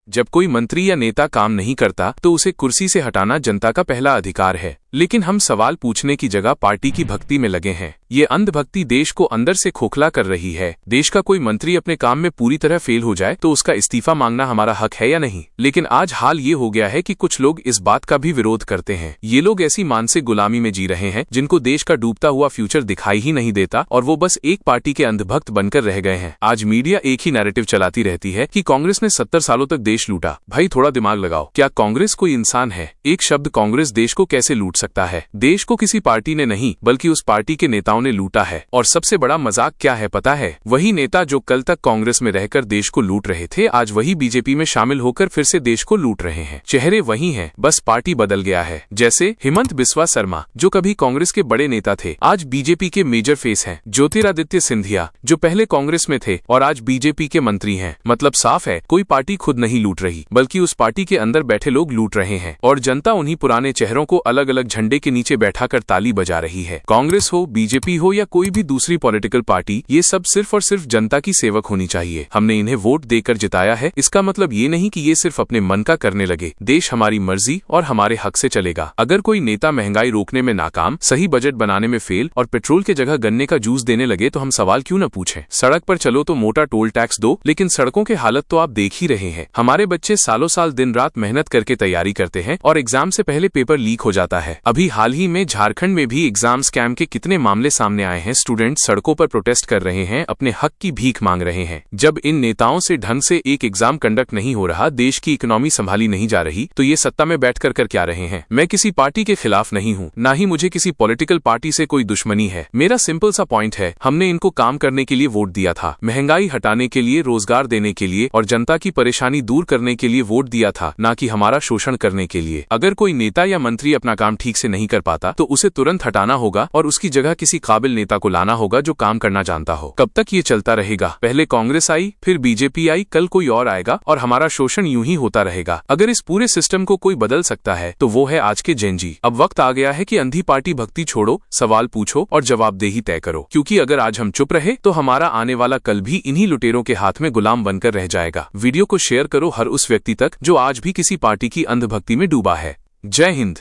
जब कोई मंत्री या नेता काम नहीं करता तो उसे कुर्सी से हटाना जनता का पहला अधिकार है। लेकिन हम सवाल पूछने की जगह पार्टी की भक्ति में लगे हैं। ये अंधभक्ति देश को अंदर से खोखला कर रही है। देश का कोई मंत्री अपने काम में पूरी तरह फेल हो जाए तो उसका इस्तीफा मांगना हमारा हक है या नहीं। लेकिन आज हाल ये हो गया है कि कुछ लोग इस बात का भी विरोध करते हैं। ये लोग ऐसी मानसिक गुलामी में जी रहे हैं जिनको देश का डूबता हुआ फ्यूचर दिखाई ही नहीं देता और वो बस एक पार्टी के अंधभक्त बनकर रह गए हैं। आज मीडिया एक ही नैरेटिव चलाती रहती है कि कांग्रेस ने 70 सालों तक देश लूटा। भाई थोड़ा दिमाग लगाओ, क्या कांग्रेस कोई इंसान है? एक शब्द कांग्रेस देश को कैसे लूट सकता है? देश को किसी पार्टी ने नहीं बल्कि उस पार्टी के नेताओं ने लूटा है। और सबसे बड़ा मजाक क्या है पता है? वही नेता जो कल तक कांग्रेस में रहकर देश को लूट रहे थे आज वही बीजेपी में शामिल होकर फिर से देश को लूट रहे हैं। चेहरे वही हैं, बस पार्टी बदल गया है। जैसे हिमंत बिस्वा शर्मा जो कभी कांग्रेस के बड़े नेता थे आज बीजेपी के मेजर फेस हैं। ज्योतिरादित्य सिंधिया जो पहले कांग्रेस में थे और आज बीजेपी के मंत्री हैं। मतलब साफ है कोई पार्टी खुद नहीं लूट रही बल्कि उस पार्टी के अंदर बैठे लोग लूट रहे हैं और जनता उन्हीं पुराने चेहरों को अलग अलग झंडे के नीचे बैठाकर ताली बजा रही है। कांग्रेस हो, बीजेपी हो या कोई भी दूसरी पॉलिटिकल पार्टी, ये सब सिर्फ और सिर्फ जनता की सेवक होनी चाहिए। हमने इन्हें वोट देकर जिताया है, इसका मतलब ये नहीं कि ये सिर्फ अपने मन का करने लगे। देश हमारी मर्जी और हमारे हक से चलेगा। अगर कोई नेता महंगाई रोकने में नाकाम, सही बजट बनाने में फेल और पेट्रोल के जगह गन्ने का जूस देने लगे तो हम सवाल क्यों न पूछें? सड़क पर चलो तो मोटा टोल टैक्स दो, लेकिन सड़कों के हालत तो आप देख ही रहे हैं। हमारे बच्चे सालों साल दिन रात मेहनत करके तैयारी करते हैं और एग्जाम से पहले पेपर लीक हो जाता है। अभी हाल ही में झारखंड में भी एग्जाम स्कैम के कितने मामले सामने आए हैं। स्टूडेंट सड़कों पर प्रोटेस्ट कर रहे हैं, अपने हक की भीख मांग रहे हैं। जब इन नेताओं से ढंग से एक एग्जाम कंडक्ट नहीं हो रहा, देश की इकोनॉमी संभाली नहीं जा रही, तो ये सत्ता में बैठकर कर क्या रहे हैं? मैं किसी पार्टी के खिलाफ नहीं हूँ, ना ही मुझे किसी पॉलिटिकल पार्टी से कोई दुश्मनी है। मेरा सिंपल सा पॉइंट है, हमने इनको काम करने के लिए वोट दिया था, महंगाई हटाने के लिए, रोजगार देने के लिए और जनता की परेशानी दूर करने के लिए वोट दिया था, ना कि हमारा शोषण करने के लिए। अगर कोई नेता या मंत्री अपना काम ठीक से नहीं कर पाता तो उसे तुरंत हटाना होगा और उसकी जगह किसी काबिल नेता को लाना होगा जो काम करना जानता हो। कब तक ये चलता रहेगा? पहले कांग्रेस आई, फिर बीजेपी आई, कल कोई और आएगा और हमारा शोषण यूं ही होता रहेगा। अगर इस पूरे सिस्टम को कोई बदल सकता है तो वो है आज के जेन जी। अब वक्त आ गया है कि अंधी पार्टी भक्ति छोड़ो, सवाल पूछो और जवाबदेही तय करो, क्योंकि अगर आज हम चुप रहे तो हमारा आने वाला कल भी इन्हीं लुटेरों के हाथ में गुलाम बनकर रह जाएगा। वीडियो को शेयर करो हर उस व्यक्ति तक जो आज भी किसी पार्टी की अंधभक्ति में डूबा है। जय हिंद।